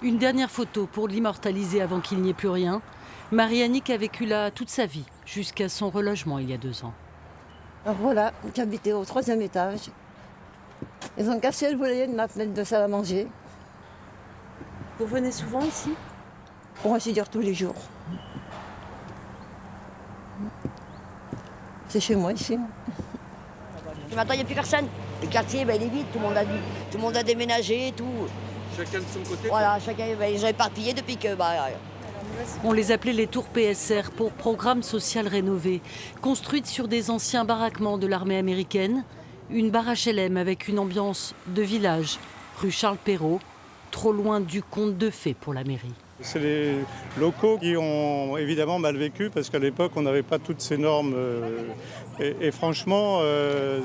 Une dernière photo pour l'immortaliser avant qu'il n'y ait plus rien. Marie-Annick a vécu là toute sa vie, jusqu'à son relogement il y a 2 ans. Alors voilà, j'habitais au 3e étage. Ils ont cassé le volet de ma fenêtre de salle à manger. Vous venez souvent ici? Pour ainsi dire tous les jours. C'est chez moi ici. Maintenant, il n'y a plus personne. Le quartier, il est vide, tout le monde a déménagé, tout. Chacun de son côté. Voilà, chacun, ils ont éparpillé depuis que... On les appelait les tours PSR pour Programme Social Rénové, construites sur des anciens baraquements de l'armée américaine. Une barre HLM avec une ambiance de village, rue Charles Perrault, trop loin du conte de fées pour la mairie. C'est les locaux qui ont évidemment mal vécu parce qu'à l'époque, on n'avait pas toutes ces normes. Et franchement,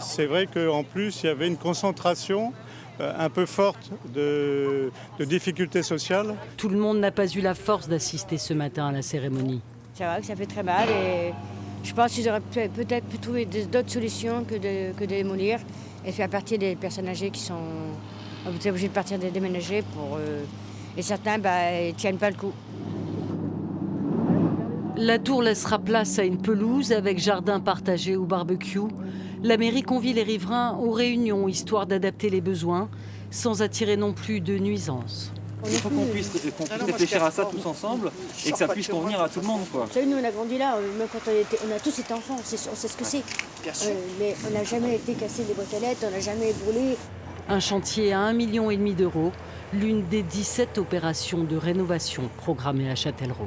c'est vrai qu'en plus, il y avait une concentration un peu forte de difficultés sociales. Tout le monde n'a pas eu la force d'assister ce matin à la cérémonie. C'est vrai que ça fait très mal et je pense qu'ils auraient peut-être pu trouver d'autres solutions que de démolir et faire partir des personnes âgées qui sont obligées de partir de déménager et certains ne tiennent pas le coup. La tour laissera place à une pelouse avec jardin partagé ou barbecue. La mairie convie les riverains aux réunions, histoire d'adapter les besoins, sans attirer non plus de nuisances. Il faut qu'on puisse réfléchir à ça tous ensemble et que ça puisse convenir à tout le monde, quoi. Vous savez, nous on a grandi là, même quand on a tous été enfants, on sait ce que c'est. Mais on n'a jamais été cassé des boîtes à lettres, on n'a jamais brûlé. Un chantier à 1,5 million d'euros, l'une des 17 opérations de rénovation programmées à Châtellerault.